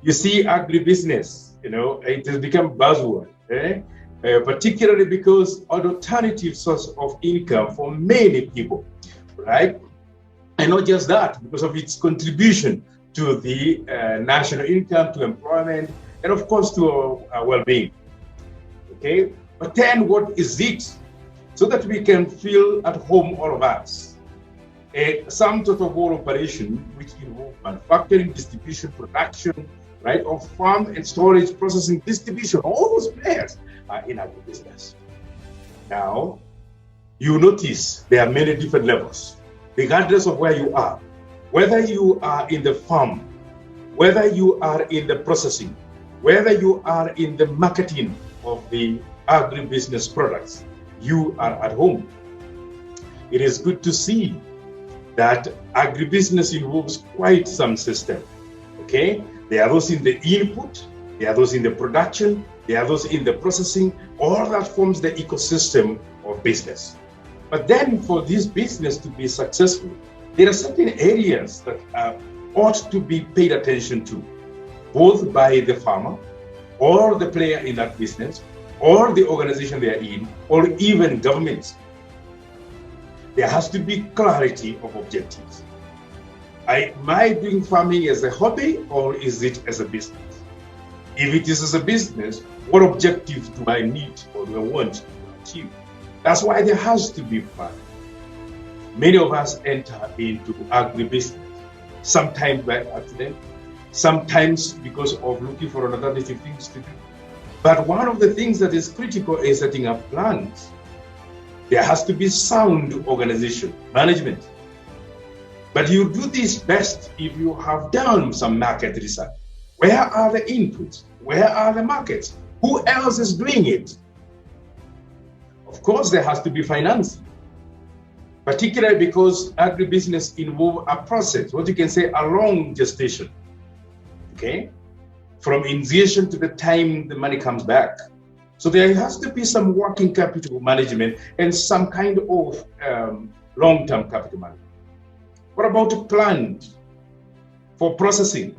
You see, agribusiness, it has become buzzword, particularly because an alternative source of income for many people, right? And not just that, because of its contribution to the national income, to employment, and of course to our well-being. Okay, but then what is it? So that we can feel at home, all of us. A sum total of all operation, which involve manufacturing, distribution, production, right, of farm and storage, processing, distribution, all those players are in agribusiness. Now, you notice there are many different levels, regardless of where you are, whether you are in the farm, whether you are in the processing, whether you are in the marketing of the agribusiness products, you are at home. It is good to see that agribusiness involves quite some system, okay? There are those in the input, there are those in the production, there are those in the processing, all that forms the ecosystem of business. But then for this business to be successful, there are certain areas that ought to be paid attention to, both by the farmer or the player in that business, or the organization they are in, or even governments. There has to be clarity of objectives. Am I doing farming as a hobby, or is it as a business? If it is as a business, what objectives do I need or do I want to achieve? That's why there has to be planning. Many of us enter into agribusiness, sometimes by accident, sometimes because of looking for alternative things to do. But one of the things that is critical is setting up plans. There has to be sound organization, management. But you do this best if you have done some market research. Where are the inputs? Where are the markets? Who else is doing it? Of course, there has to be financing, particularly because agribusiness involves a process, what you can say a long gestation, okay? From initiation to the time the money comes back. So there has to be some working capital management and some kind of long-term capital management. What about a plan for processing?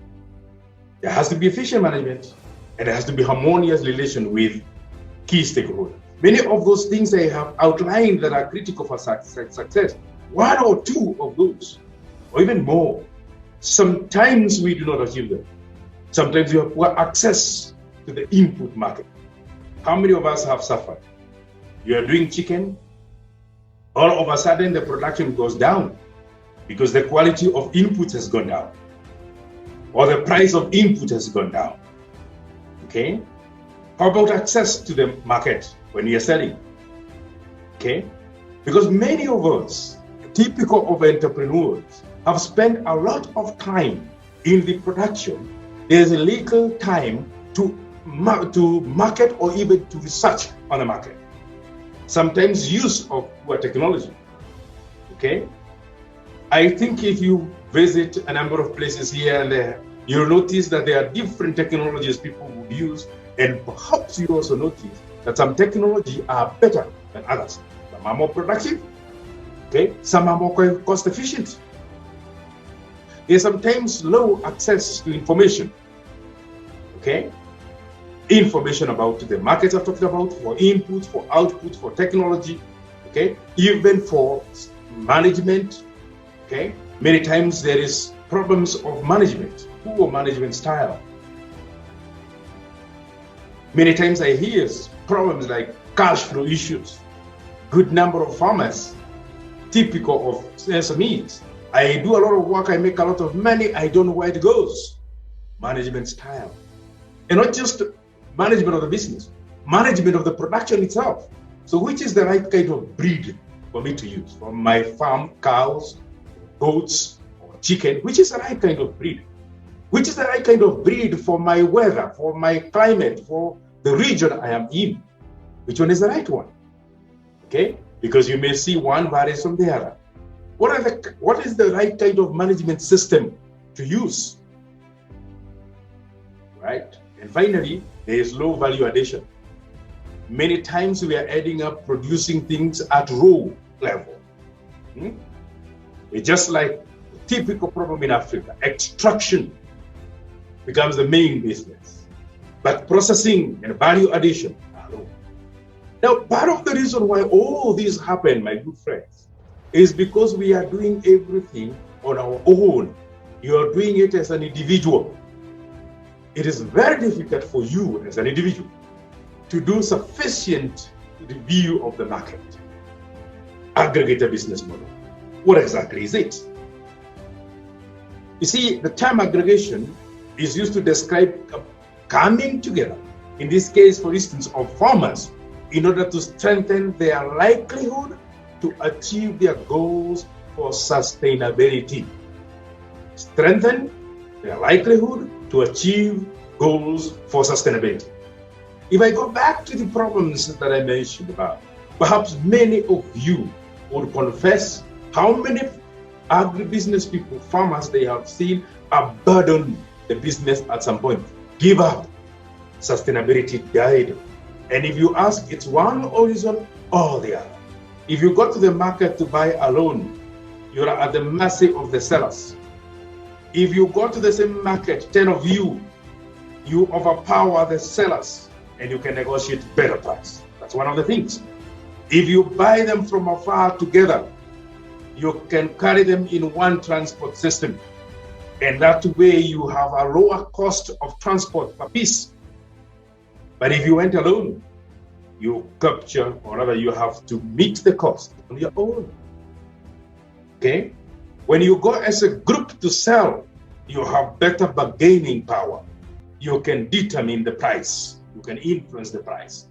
There has to be efficient management, and there has to be harmonious relation with key stakeholders. Many of those things I have outlined that are critical for success, one or two of those, or even more, sometimes we do not achieve them. Sometimes you have poor access to the input market. How many of us have suffered? You are doing chicken, all of a sudden the production goes down because the quality of input has gone down, or the price of input has gone down, okay? How about access to the market when you're selling, okay? Because many of us, typical of entrepreneurs, have spent a lot of time in the production. There's little time to market or even to research on the market. Sometimes use of poor technology, okay? I think if you visit a number of places here and there, you'll notice that there are different technologies people would use, and perhaps you also notice that some technology are better than others. Some are more productive, okay? Some are more cost efficient. There's sometimes low access to information, okay? Information about the markets I've talked about, for input, for output, for technology, okay? Even for management, okay? Many times there is problems of management, poor management style. Many times I hear problems like cash flow issues. Good number of farmers, typical of SMEs. I do a lot of work, I make a lot of money, I don't know where it goes. Management style. And not just management of the business, management of the production itself. So which is the right kind of breed for me to use? For my farm, cows, goats, or chicken, which is the right kind of breed? Which is the right kind of breed for my weather, for my climate, for the region I am in? Which one is the right one? Okay, because you may see one varies from the other. What is the right kind of management system to use? Right? And finally, there is low value addition. Many times we are adding up producing things at raw level. It's just like the typical problem in Africa, extraction. becomes the main business. But processing and value addition are low. Now, part of the reason why all this happen, my good friends, is because we are doing everything on our own. You are doing it as an individual. It is very difficult for you as an individual to do sufficient review of the market. Aggregator business model. What exactly is it? You see, the term aggregation is used to describe coming together, in this case, for instance, of farmers, in order to strengthen their likelihood to achieve their goals for sustainability. Strengthen their likelihood to achieve goals for sustainability. If I go back to the problems that I mentioned about, perhaps many of you would confess how many agribusiness people, farmers they have seen abandon the business at some point, give up, sustainability died. And if you ask, it's one reason or the other. If you go to the market to buy alone, you're at the mercy of the sellers. If you go to the same market, 10 of you, you overpower the sellers and you can negotiate better price. That's one of the things. If you buy them from afar together, you can carry them in one transport system. And that way you have a lower cost of transport per piece. But if you went alone, you capture, or rather you have to meet the cost on your own. Okay? When you go as a group to sell, you have better bargaining power. You can determine the price. You can influence the price.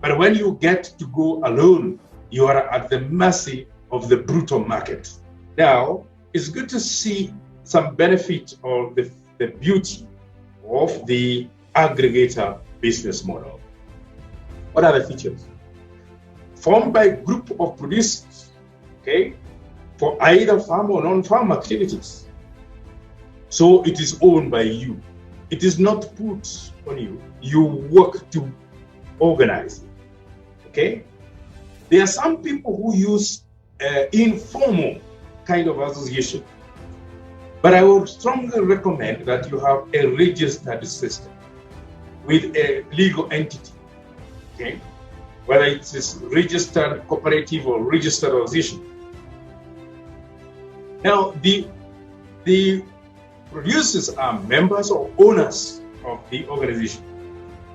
But when you get to go alone, you are at the mercy of the brutal market. Now, it's good to see some benefit of the beauty of the aggregator business model. What are the features? Formed by a group of producers, okay, for either farm or non-farm activities. So it is owned by you. It is not put on you. You work to organize it, okay? There are some people who use informal kind of association, but I would strongly recommend that you have a registered system with a legal entity, okay? Whether it is registered cooperative or registered association. Now, the producers are members or owners of the organization.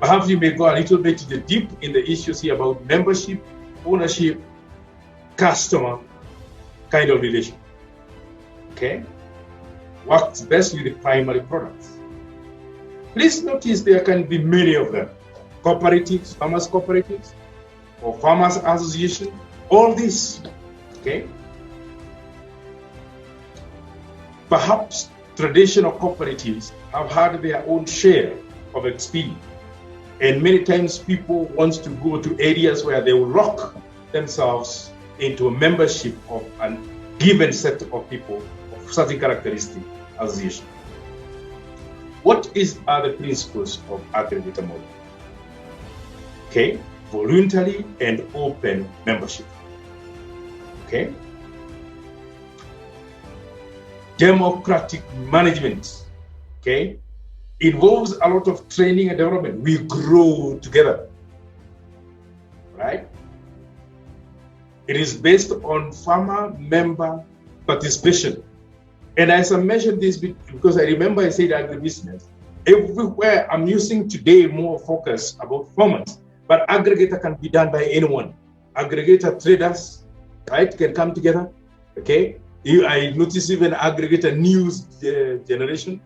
Perhaps you may go a little bit deep in the issues here about membership, ownership, customer kind of relation. Okay? Works best with the primary products. Please notice there can be many of them. Cooperatives, farmers cooperatives, or farmers association, all this. Okay? Perhaps traditional cooperatives have had their own share of experience. And many times people want to go to areas where they will lock themselves into a membership of a given set of people of certain characteristic association. What are the principles of aggregator model? Okay, voluntary and open membership. Okay. Democratic management, okay, involves a lot of training and development. We grow together, right? It is based on farmer member participation. And as I mentioned this because I remember I said agribusiness, everywhere I'm using today more focus about farmers, but aggregator can be done by anyone. Aggregator traders, right, can come together, okay? I notice even aggregator news generation.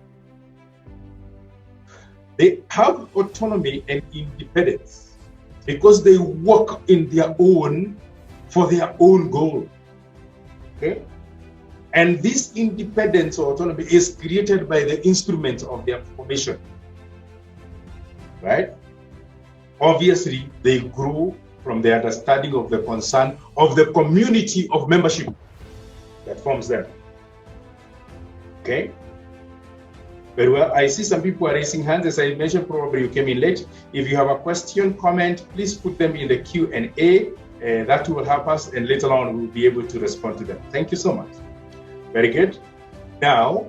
They have autonomy and independence because they work in their own, for their own goal. Okay? And this independence or autonomy is created by the instruments of their formation. Right? Obviously, they grow from the understanding of the concern of the community of membership that forms them. Okay? Very well. I see some people are raising hands. As I mentioned, probably you came in late. If you have a question, comment, please put them in the Q&A. That will help us, and later on we'll be able to respond to them. Thank you so much. Very good. Now,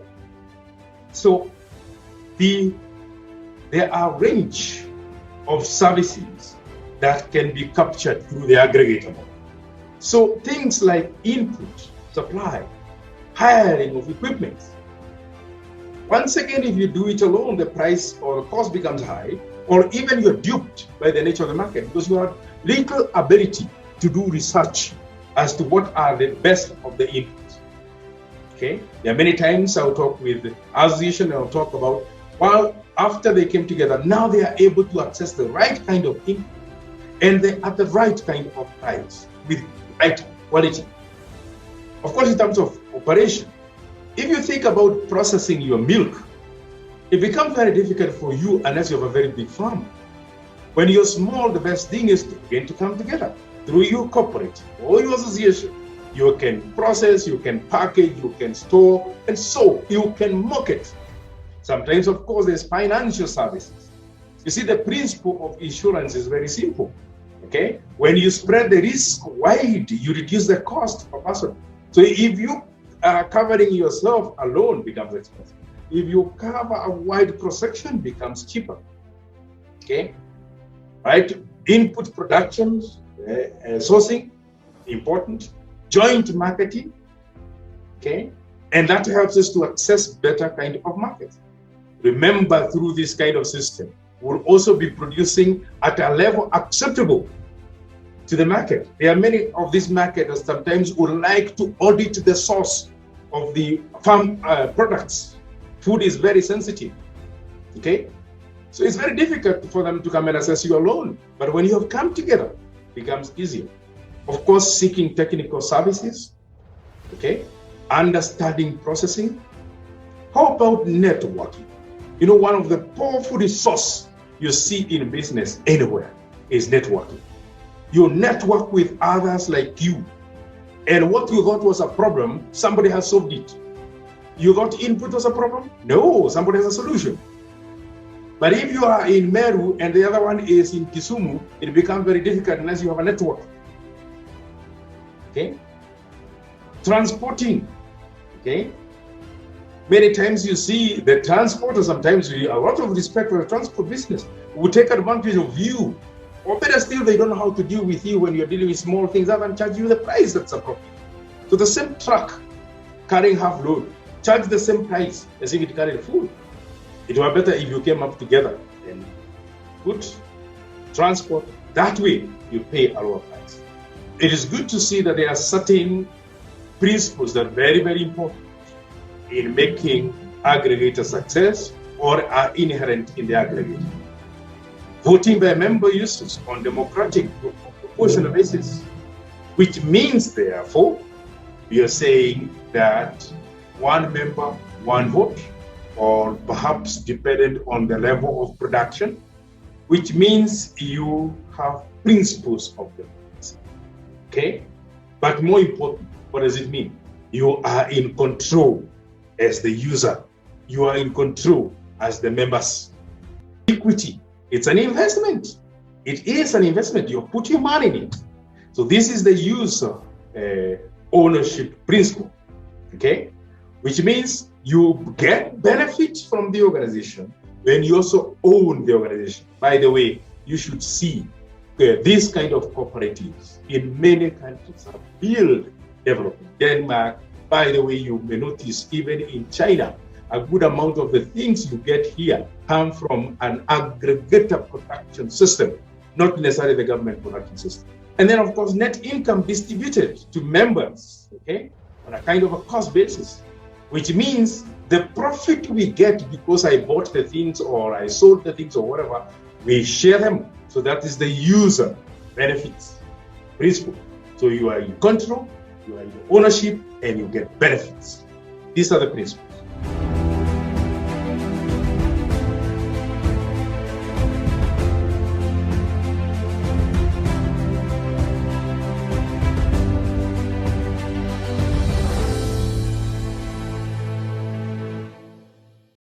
so there are a range of services that can be captured through the aggregator model. So things like input, supply, hiring of equipment. Once again, if you do it alone, the price or the cost becomes high, or even you're duped by the nature of the market because you have little ability to do research as to what are the best of the inputs. Okay, there are many times I'll talk with the association and I'll talk about, well, after they came together, now they are able to access the right kind of input and they at the right kind of price with right quality. Of course, in terms of operation, if you think about processing your milk, it becomes very difficult for you unless you have a very big farm. When you're small, the best thing is to come together through your corporate or your association. You can process, you can package, you can store, and so you can market. Sometimes, of course, there's financial services. You see, the principle of insurance is very simple. Okay, when you spread the risk wide, you reduce the cost per person. So if you are covering yourself alone, becomes expensive. If you cover a wide cross-section, becomes cheaper. Okay, right? Input production, sourcing, important. Joint marketing, okay, and that helps us to access better kind of market. Remember, through this kind of system, we'll also be producing at a level acceptable to the market. There are many of these marketers sometimes would like to audit the source of the farm products. Food is very sensitive, okay? So it's very difficult for them to come and assess you alone. But when you have come together, it becomes easier. Of course, seeking technical services, okay? Understanding processing. How about networking? You know, one of the powerful resources you see in business anywhere is networking. You network with others like you. And what you thought was a problem, somebody has solved it. You thought input was a problem? No, somebody has a solution. But if you are in Meru and the other one is in Kisumu, it becomes very difficult unless you have a network. Okay? Transporting. Okay? Many times you see the transporter, sometimes we a lot of respect for the transport business, will take advantage of you. Or better still, they don't know how to deal with you when you're dealing with small things other than charge you the price that's appropriate. So the same truck carrying half load, charge the same price as if it carried food. It would be better if you came up together and put transport. That way, you pay a lower price. It is good to see that there are certain principles that are very, very important in making aggregator success or are inherent in the aggregator. Voting by member uses on democratic proportional basis, which means, therefore, we are saying that one member, one vote, or perhaps dependent on the level of production, which means you have principles of democracy. Okay? But more important, what does it mean? You are in control as the user. You are in control as the members. Equity, it's an investment. It is an investment. You put your money in it. So this is the user ownership principle. Okay? Which means you get benefits from the organization when you also own the organization. By the way, you should see these kind of cooperatives in many countries have built development. Denmark, by the way, you may notice even in China, a good amount of the things you get here come from an aggregator production system, not necessarily the government production system. And then, of course, net income distributed to members, okay, on a kind of a cost basis, which means the profit we get because I bought the things or I sold the things or whatever, we share them. So that is the user benefits principle. So you are in control, you are in ownership, and you get benefits. These are the principles.